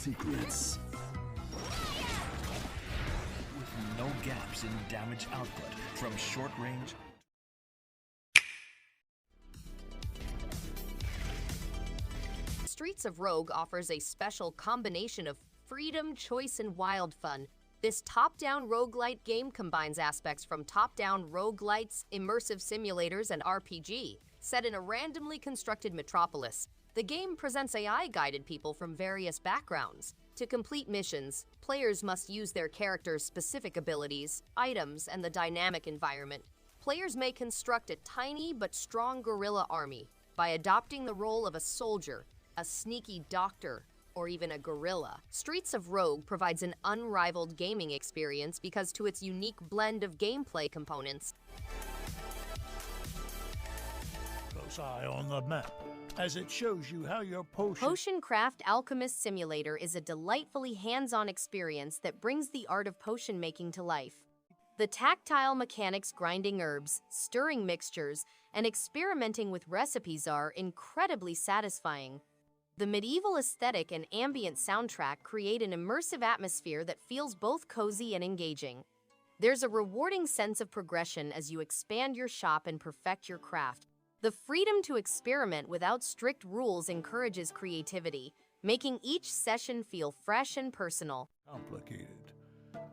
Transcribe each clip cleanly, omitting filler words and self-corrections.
secrets. With no gaps in damage output from short range. Streets of Rogue offers a special combination of freedom, choice, and wild fun. This top-down roguelite game combines aspects from top-down roguelites, immersive simulators, and RPG, set in a randomly constructed metropolis. The game presents AI-guided people from various backgrounds. To complete missions, players must use their character's specific abilities, items, and the dynamic environment. Players may construct a tiny but strong guerrilla army by adopting the role of a soldier, a sneaky doctor, or even a guerrilla. Streets of Rogue provides an unrivaled gaming experience because to its unique blend of gameplay components. Close eye on the map, as it shows you how your Potion Craft Alchemist Simulator is a delightfully hands-on experience that brings the art of potion making to life. The tactile mechanics grinding herbs, stirring mixtures, and experimenting with recipes are incredibly satisfying. The medieval aesthetic and ambient soundtrack create an immersive atmosphere that feels both cozy and engaging. There's a rewarding sense of progression as you expand your shop and perfect your craft. The freedom to experiment without strict rules encourages creativity, making each session feel fresh and personal. Complicated.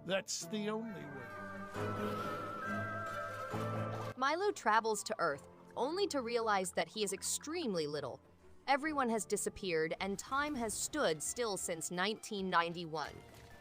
That's the only way. Milo travels to Earth, only to realize that he is extremely little. Everyone has disappeared, and time has stood still since 1991.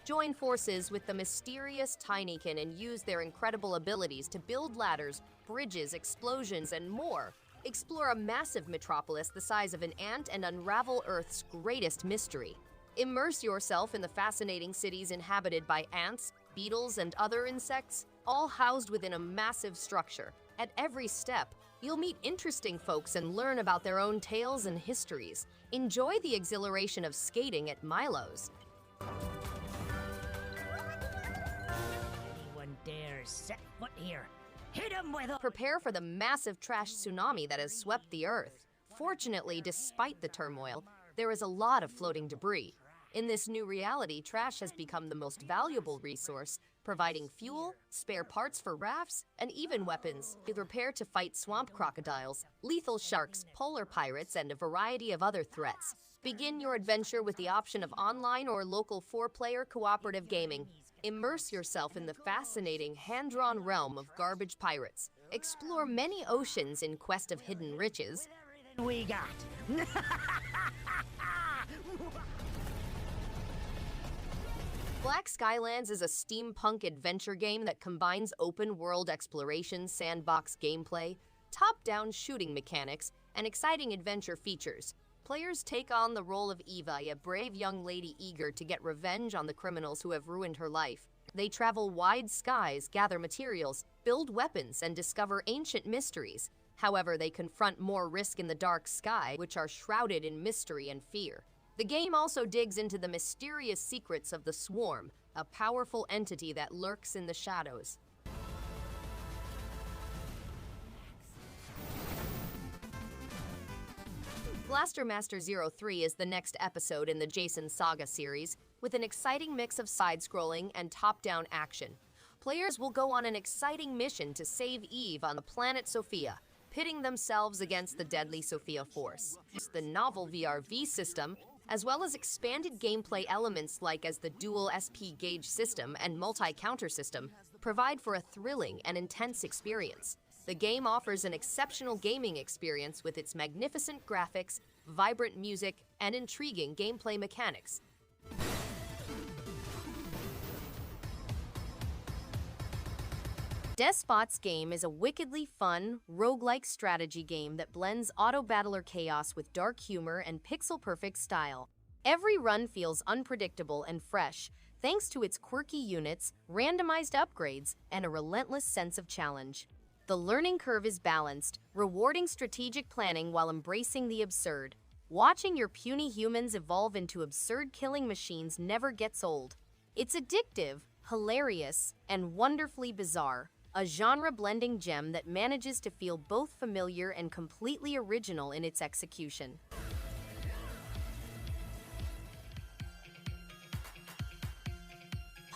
Join forces with the mysterious Tinykin and use their incredible abilities to build ladders, bridges, explosions, and more. Explore a massive metropolis the size of an ant and unravel Earth's greatest mystery. Immerse yourself in the fascinating cities inhabited by ants, beetles, and other insects, all housed within a massive structure. At every step, you'll meet interesting folks and learn about their own tales and histories. Enjoy the exhilaration of skating at Milo's. Anyone dares set foot here, hit him with a... Prepare for the massive trash tsunami that has swept the Earth. Fortunately, despite the turmoil, there is a lot of floating debris. In this new reality, trash has become the most valuable resource, providing fuel, spare parts for rafts, and even weapons. Be prepared to fight swamp crocodiles, lethal sharks, polar pirates, and a variety of other threats. Begin your adventure with the option of online or local 4-player cooperative gaming. Immerse yourself in the fascinating hand-drawn realm of garbage pirates. Explore many oceans in quest of hidden riches. We got. Black Skylands is a steampunk adventure game that combines open-world exploration, sandbox gameplay, top-down shooting mechanics, and exciting adventure features. Players take on the role of Eva, a brave young lady eager to get revenge on the criminals who have ruined her life. They travel wide skies, gather materials, build weapons, and discover ancient mysteries. However, they confront more risk in the dark sky, which are shrouded in mystery and fear. The game also digs into the mysterious secrets of the Swarm, a powerful entity that lurks in the shadows. Blaster Master 03 is the next episode in the Jason Saga series, with an exciting mix of side-scrolling and top-down action. Players will go on an exciting mission to save Eve on the planet Sophia, pitting themselves against the deadly Sophia Force. The novel VRV system, as well as expanded gameplay elements as the dual SP gauge system and multi-counter system, provide for a thrilling and intense experience. The game offers an exceptional gaming experience with its magnificent graphics, vibrant music, and intriguing gameplay mechanics. Despot's game is a wickedly fun, roguelike strategy game that blends auto-battler chaos with dark humor and pixel-perfect style. Every run feels unpredictable and fresh, thanks to its quirky units, randomized upgrades, and a relentless sense of challenge. The learning curve is balanced, rewarding strategic planning while embracing the absurd. Watching your puny humans evolve into absurd killing machines never gets old. It's addictive, hilarious, and wonderfully bizarre. A genre-blending gem that manages to feel both familiar and completely original in its execution.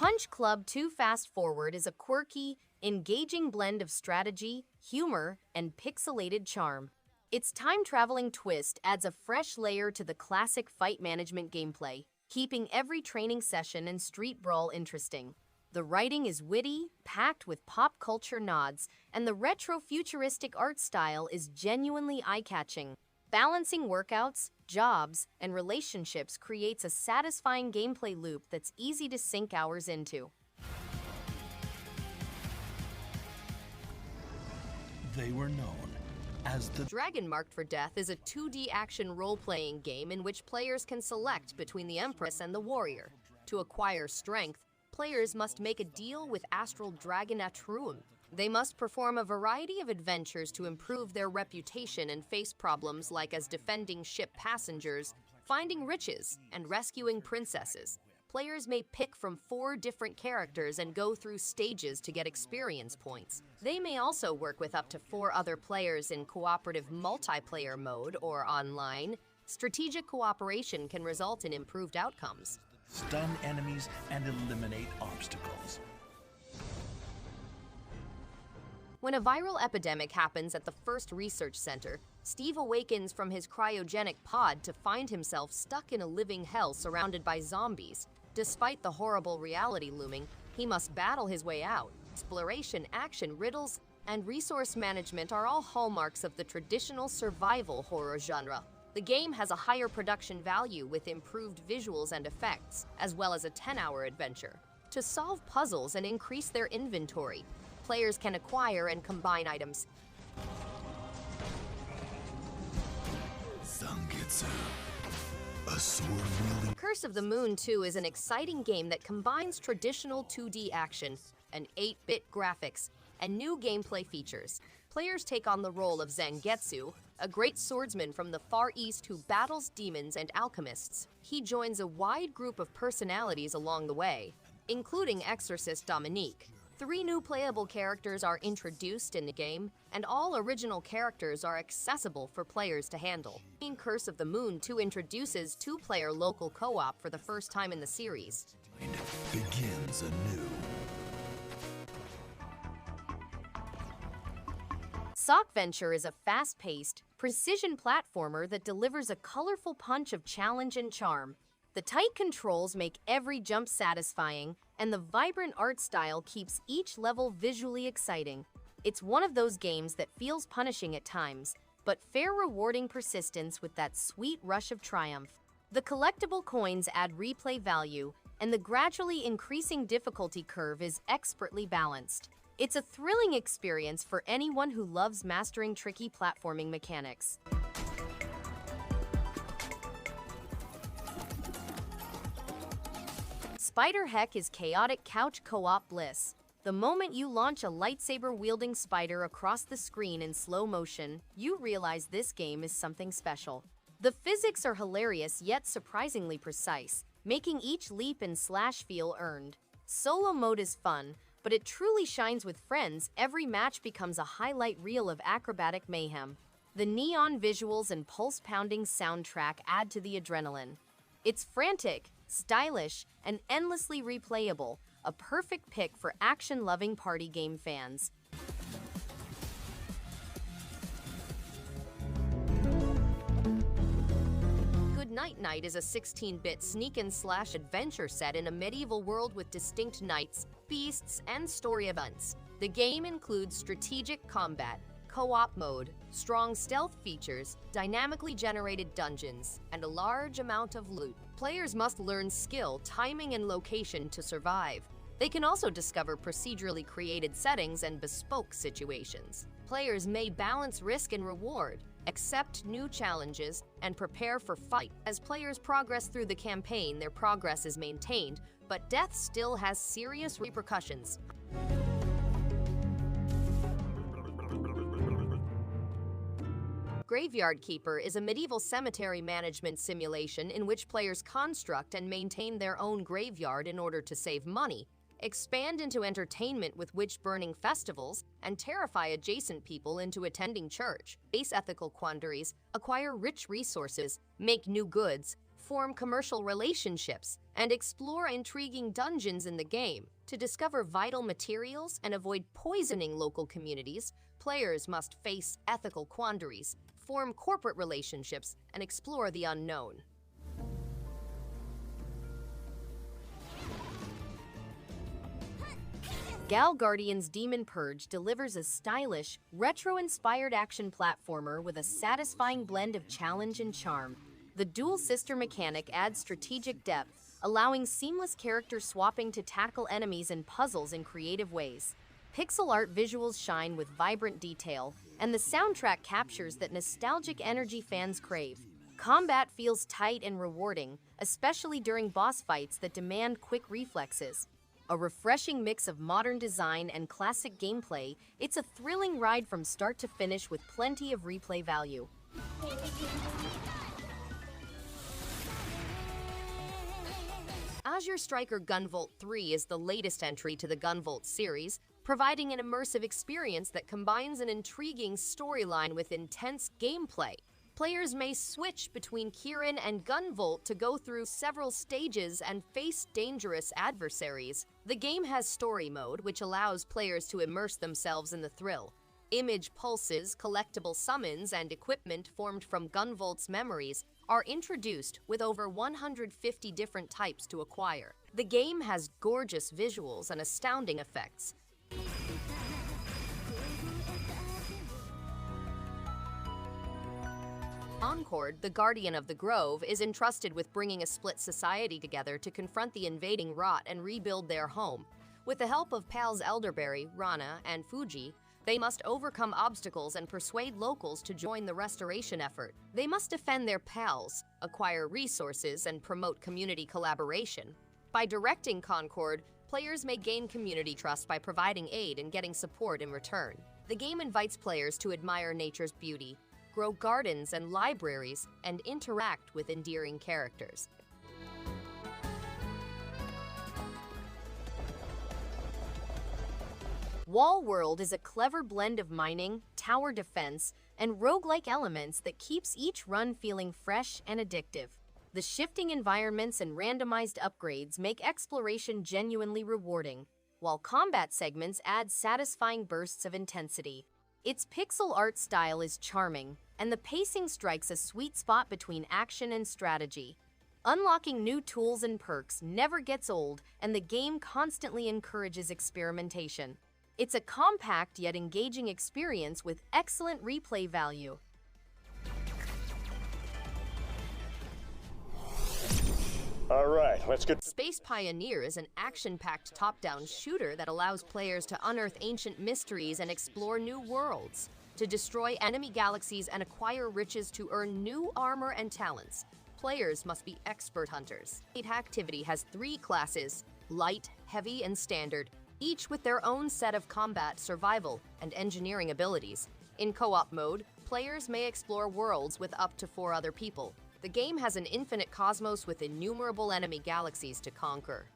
Punch Club 2 Fast Forward is a quirky, engaging blend of strategy, humor, and pixelated charm. Its time-traveling twist adds a fresh layer to the classic fight management gameplay, keeping every training session and street brawl interesting. The writing is witty, packed with pop culture nods, and the retro-futuristic art style is genuinely eye-catching. Balancing workouts, jobs, and relationships creates a satisfying gameplay loop that's easy to sink hours into. They were known as the Dragon Marked for Death is a 2D action role-playing game in which players can select between the Empress and the Warrior. To acquire strength, players must make a deal with Astral Dragon Atruum. They must perform a variety of adventures to improve their reputation and face problems like as defending ship passengers, finding riches, and rescuing princesses. Players may pick from 4 different characters and go through stages to get experience points. They may also work with up to 4 other players in cooperative multiplayer mode or online. Strategic cooperation can result in improved outcomes. stun enemies and eliminate obstacles. When a viral epidemic happens at the first research center, Steve awakens from his cryogenic pod to find himself stuck in a living hell surrounded by zombies. Despite the horrible reality looming, he must battle his way out. Exploration, action, riddles, and resource management are all hallmarks of the traditional survival horror genre. The game has a higher production value with improved visuals and effects, as well as a 10-hour adventure. To solve puzzles and increase their inventory, players can acquire and combine items. Zangetsu, a sword-wielding... Curse of the Moon 2 is an exciting game that combines traditional 2D action and 8-bit graphics and new gameplay features. Players take on the role of Zangetsu, a great swordsman from the Far East who battles demons and alchemists. He joins a wide group of personalities along the way, including Exorcist Dominique. 3 new playable characters are introduced in the game, and all original characters are accessible for players to handle. Curse of the Moon 2 introduces 2-player local co-op for the first time in the series. Begins anew. Sockventure is a fast-paced, precision platformer that delivers a colorful punch of challenge and charm. The tight controls make every jump satisfying, and the vibrant art style keeps each level visually exciting. It's one of those games that feels punishing at times, but fair rewarding persistence with that sweet rush of triumph. The collectible coins add replay value, and the gradually increasing difficulty curve is expertly balanced. It's a thrilling experience for anyone who loves mastering tricky platforming mechanics. SpiderHeck is chaotic couch co-op bliss. The moment you launch a lightsaber-wielding spider across the screen in slow motion, you realize this game is something special. The physics are hilarious yet surprisingly precise, making each leap and slash feel earned. Solo mode is fun, but it truly shines with friends. Every match becomes a highlight reel of acrobatic mayhem. The neon visuals and pulse-pounding soundtrack add to the adrenaline. It's frantic, stylish, and endlessly replayable, a perfect pick for action-loving party game fans. Good Night Night is a 16-bit sneak-and-slash adventure set in a medieval world with distinct knights, beasts, and story events. The game includes strategic combat, co-op mode, strong stealth features, dynamically generated dungeons, and a large amount of loot. Players must learn skill, timing, and location to survive. They can also discover procedurally created settings and bespoke situations. Players may balance risk and reward, accept new challenges, and prepare for fight. As players progress through the campaign, their progress is maintained, but death still has serious repercussions. Graveyard Keeper is a medieval cemetery management simulation in which players construct and maintain their own graveyard in order to save money, expand into entertainment with witch-burning festivals, and terrify adjacent people into attending church. Face ethical quandaries, acquire rich resources, make new goods, form commercial relationships, and explore intriguing dungeons in the game. To discover vital materials and avoid poisoning local communities, players must face ethical quandaries, form corporate relationships, and explore the unknown. Gal Guardian's Demon Purge delivers a stylish, retro-inspired action platformer with a satisfying blend of challenge and charm. The dual sister mechanic adds strategic depth, allowing seamless character swapping to tackle enemies and puzzles in creative ways. Pixel art visuals shine with vibrant detail, and the soundtrack captures that nostalgic energy fans crave. Combat feels tight and rewarding, especially during boss fights that demand quick reflexes. A refreshing mix of modern design and classic gameplay, it's a thrilling ride from start to finish with plenty of replay value. Azure Striker Gunvolt 3 is the latest entry to the Gunvolt series, providing an immersive experience that combines an intriguing storyline with intense gameplay. Players may switch between Kirin and Gunvolt to go through several stages and face dangerous adversaries. The game has story mode, which allows players to immerse themselves in the thrill. Image pulses, collectible summons, and equipment formed from Gunvolt's memories are introduced with over 150 different types to acquire. The game has gorgeous visuals and astounding effects. Concord, the Guardian of the Grove, is entrusted with bringing a split society together to confront the invading rot and rebuild their home. With the help of pals Elderberry, Rana, and Fuji, they must overcome obstacles and persuade locals to join the restoration effort. They must defend their pals, acquire resources, and promote community collaboration. By directing Concord, players may gain community trust by providing aid and getting support in return. The game invites players to admire nature's beauty, grow gardens and libraries, and interact with endearing characters. Wall World is a clever blend of mining, tower defense, and roguelike elements that keeps each run feeling fresh and addictive. The shifting environments and randomized upgrades make exploration genuinely rewarding, while combat segments add satisfying bursts of intensity. Its pixel art style is charming, and the pacing strikes a sweet spot between action and strategy. Unlocking new tools and perks never gets old, and the game constantly encourages experimentation. It's a compact yet engaging experience with excellent replay value. All right, let's get... Space Pioneer is an action-packed top-down shooter that allows players to unearth ancient mysteries and explore new worlds, to destroy enemy galaxies and acquire riches to earn new armor and talents. Players must be expert hunters. Each activity has 3 classes, light, heavy, and standard, each with their own set of combat, survival, and engineering abilities. In co-op mode, players may explore worlds with up to 4 other people. The game has an infinite cosmos with innumerable enemy galaxies to conquer.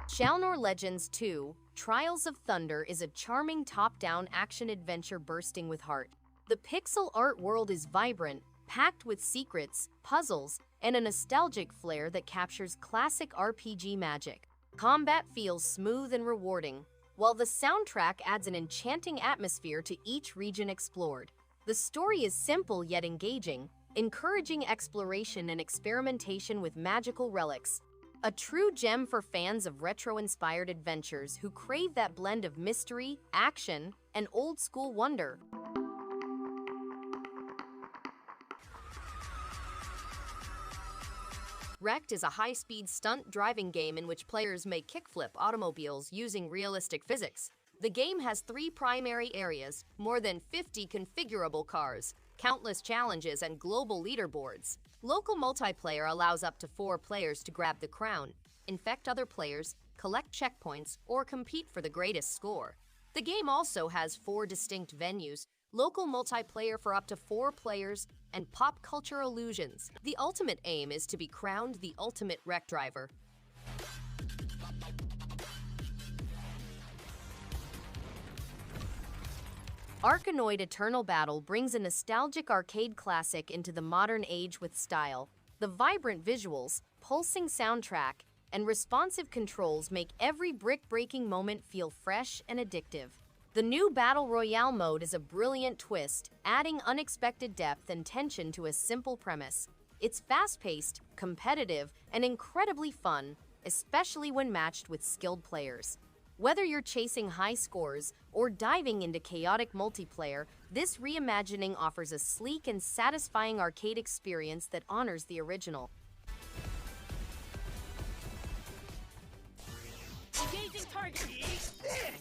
Shalnor Legends 2: Trials of Thunder is a charming top-down action-adventure bursting with heart. The pixel art world is vibrant, packed with secrets, puzzles, and a nostalgic flair that captures classic RPG magic. Combat feels smooth and rewarding, while the soundtrack adds an enchanting atmosphere to each region explored. The story is simple yet engaging, encouraging exploration and experimentation with magical relics. A true gem for fans of retro-inspired adventures who crave that blend of mystery, action, and old-school wonder. REKT is a high-speed stunt driving game in which players may kickflip automobiles using realistic physics. The game has 3 primary areas, more than 50 configurable cars, countless challenges, and global leaderboards. Local multiplayer allows up to 4 players to grab the crown, infect other players, collect checkpoints, or compete for the greatest score. The game also has 4 distinct venues, local multiplayer for up to 4 players, and pop culture illusions. The ultimate aim is to be crowned the ultimate REKT driver. ARKANOID Eternal Battle brings a nostalgic arcade classic into the modern age with style. The vibrant visuals, pulsing soundtrack, and responsive controls make every brick-breaking moment feel fresh and addictive. The new Battle Royale mode is a brilliant twist, adding unexpected depth and tension to a simple premise. It's fast-paced, competitive, and incredibly fun, especially when matched with skilled players. Whether you're chasing high scores or diving into chaotic multiplayer, this reimagining offers a sleek and satisfying arcade experience that honors the original.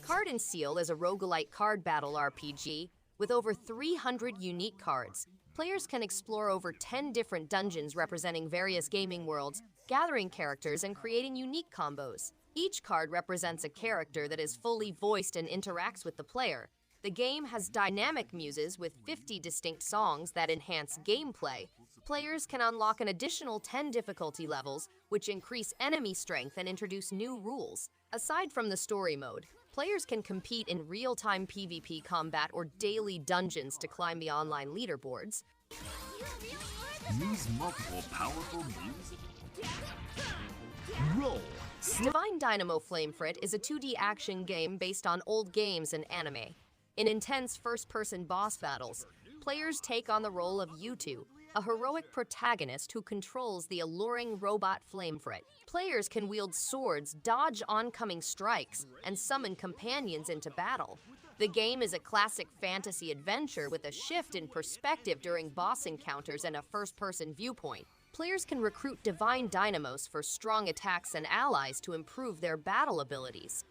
Card-en-Ciel is a roguelite card battle RPG with over 300 unique cards. Players can explore over 10 different dungeons representing various gaming worlds, gathering characters and creating unique combos. Each card represents a character that is fully voiced and interacts with the player. The game has dynamic muses with 50 distinct songs that enhance gameplay. Players can unlock an additional 10 difficulty levels, which increase enemy strength and introduce new rules. Aside from the story mode, players can compete in real-time PvP combat or daily dungeons to climb the online leaderboards. Use multiple powerful moves. Roll. Divine Dynamo Flamefrit is a 2D action game based on old games and anime. In intense first-person boss battles, players take on the role of Upto, a heroic protagonist who controls the alluring robot Flamefrit. Players can wield swords, dodge oncoming strikes, and summon companions into battle. The game is a classic fantasy adventure with a shift in perspective during boss encounters and a first-person viewpoint. Players can recruit Divine Dynamos for strong attacks and allies to improve their battle abilities.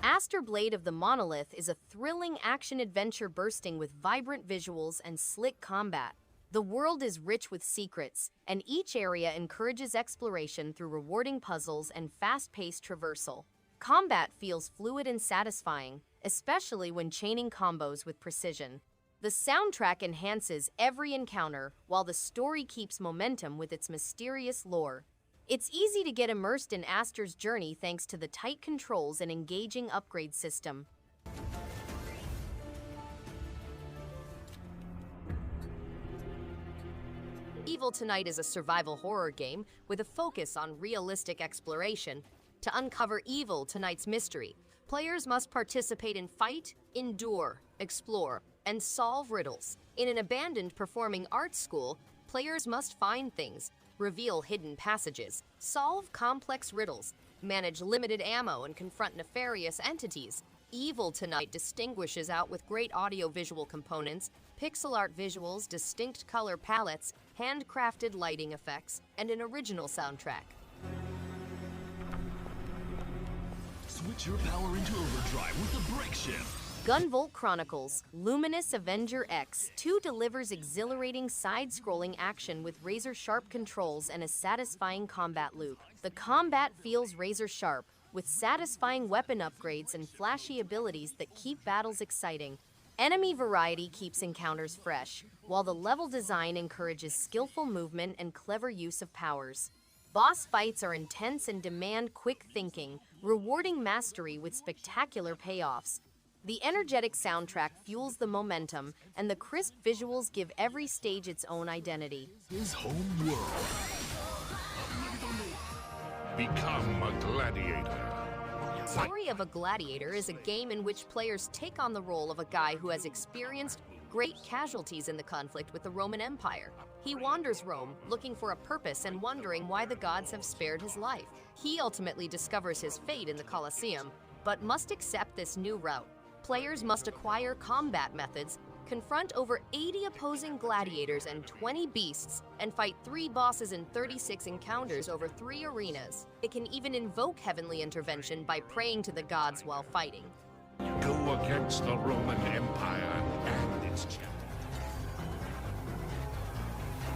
Astor Blade of the Monolith is a thrilling action-adventure bursting with vibrant visuals and slick combat. The world is rich with secrets, and each area encourages exploration through rewarding puzzles and fast-paced traversal. Combat feels fluid and satisfying, especially when chaining combos with precision. The soundtrack enhances every encounter, while the story keeps momentum with its mysterious lore. It's easy to get immersed in Astor's journey thanks to the tight controls and engaging upgrade system. Evil Tonight is a survival horror game with a focus on realistic exploration. To uncover Evil Tonight's mystery, players must participate in fight, endure, explore, and solve riddles. In an abandoned performing arts school, players must find things, reveal hidden passages, solve complex riddles, manage limited ammo, and confront nefarious entities. Evil Tonight distinguishes out with great audio-visual components, pixel art visuals, distinct color palettes, handcrafted lighting effects, and an original soundtrack. Switch your power into overdrive with the brake shift. Gunvolt Chronicles, Luminous Avenger X2 delivers exhilarating side-scrolling action with razor-sharp controls and a satisfying combat loop. The combat feels razor-sharp, with satisfying weapon upgrades and flashy abilities that keep battles exciting. Enemy variety keeps encounters fresh, while the level design encourages skillful movement and clever use of powers. Boss fights are intense and demand quick thinking, rewarding mastery with spectacular payoffs. The energetic soundtrack fuels the momentum, and the crisp visuals give every stage its own identity. His home world. Become a gladiator. Story of a Gladiator is a game in which players take on the role of a guy who has experienced great casualties in the conflict with the Roman Empire. He wanders Rome, looking for a purpose and wondering why the gods have spared his life. He ultimately discovers his fate in the Colosseum, but must accept this new route. Players must acquire combat methods, confront over 80 opposing gladiators and 20 beasts, and fight 3 bosses in 36 encounters over 3 arenas. It can even invoke heavenly intervention by praying to the gods while fighting. Go against the Roman Empire and its champion.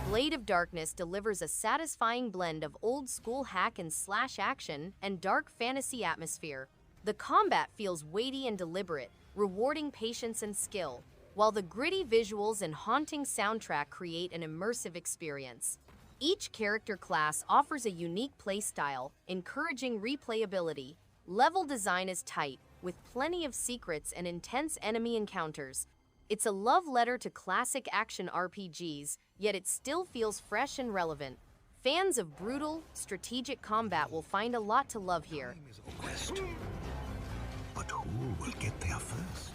Blade of Darkness delivers a satisfying blend of old-school hack-and-slash action and dark fantasy atmosphere. The combat feels weighty and deliberate, rewarding patience and skill, while the gritty visuals and haunting soundtrack create an immersive experience. Each character class offers a unique playstyle, encouraging replayability. Level design is tight, with plenty of secrets and intense enemy encounters. It's a love letter to classic action RPGs, yet it still feels fresh and relevant. Fans of brutal, strategic combat will find a lot to love here. Quest. But who will get there first?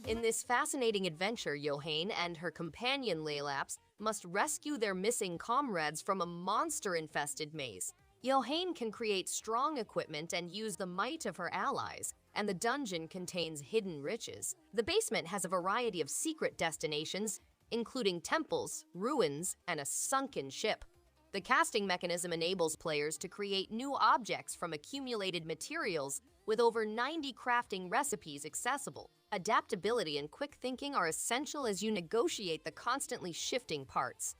In this fascinating adventure, YOHANE and her companion Laylaps must rescue their missing comrades from a monster-infested maze. YOHANE can create strong equipment and use the might of her allies, and the dungeon contains hidden riches. The basement has a variety of secret destinations, including temples, ruins, and a sunken ship. The casting mechanism enables players to create new objects from accumulated materials, with over 90 crafting recipes accessible. Adaptability and quick thinking are essential as you negotiate the constantly shifting parts.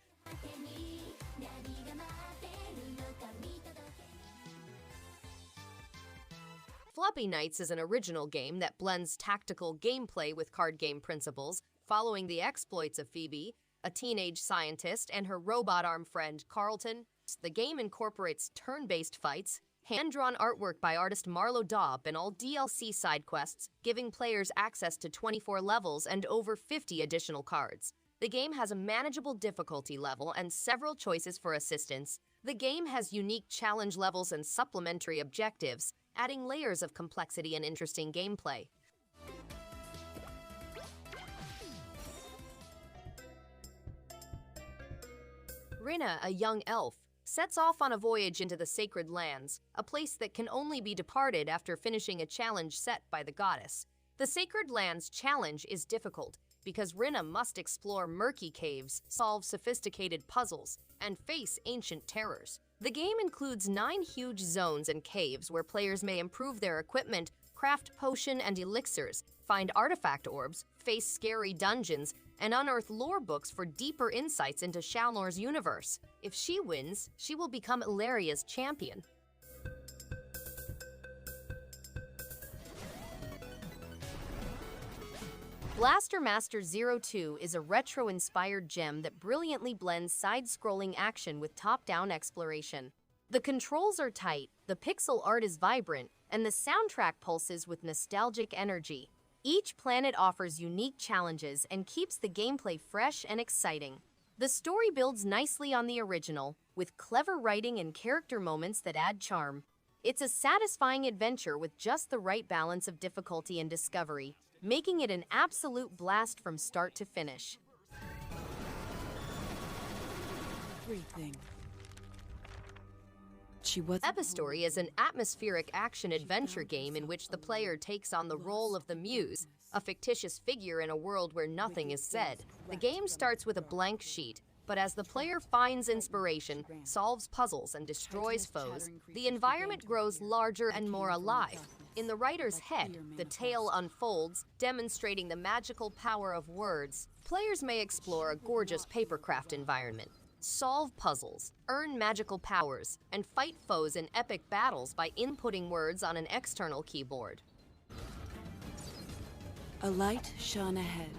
Floppy Knights is an original game that blends tactical gameplay with card game principles, following the exploits of Phoebe, a teenage scientist, and her robot arm friend, Carlton. The game incorporates turn-based fights, hand-drawn artwork by artist Marlo Daub, and all DLC side quests, giving players access to 24 levels and over 50 additional cards. The game has a manageable difficulty level and several choices for assistance. The game has unique challenge levels and supplementary objectives, adding layers of complexity and interesting gameplay. Rinna, a young elf, sets off on a voyage into the Sacred Lands, a place that can only be departed after finishing a challenge set by the goddess. The Sacred Lands challenge is difficult because Rinna must explore murky caves, solve sophisticated puzzles, and face ancient terrors. The game includes 9 huge zones and caves where players may improve their equipment, craft potion and elixirs, find artifact orbs, face scary dungeons, and unearth lore books for deeper insights into Shalnor's universe. If she wins, she will become Illaria's champion. Blaster Master 02 is a retro-inspired gem that brilliantly blends side-scrolling action with top-down exploration. The controls are tight, the pixel art is vibrant, and the soundtrack pulses with nostalgic energy. Each planet offers unique challenges and keeps the gameplay fresh and exciting. The story builds nicely on the original, with clever writing and character moments that add charm. It's a satisfying adventure with just the right balance of difficulty and discovery, making it an absolute blast from start to finish. Epistory is an atmospheric action-adventure game in which the player takes on the role of the Muse, a fictitious figure in a world where nothing is said. The game starts with a blank sheet, but as the player finds inspiration, solves puzzles, and destroys foes, the environment grows larger and more alive. In the writer's head, the tale unfolds, demonstrating the magical power of words. Players may explore a gorgeous papercraft environment, solve puzzles, earn magical powers, and fight foes in epic battles by inputting words on an external keyboard. A light shone ahead.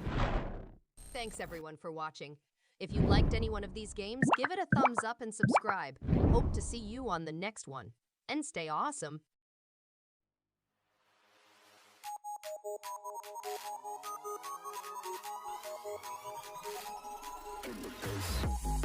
Thanks everyone for watching. If you liked any one of these games, give it a thumbs up and subscribe. Hope to see you on the next one. And stay awesome. In the face.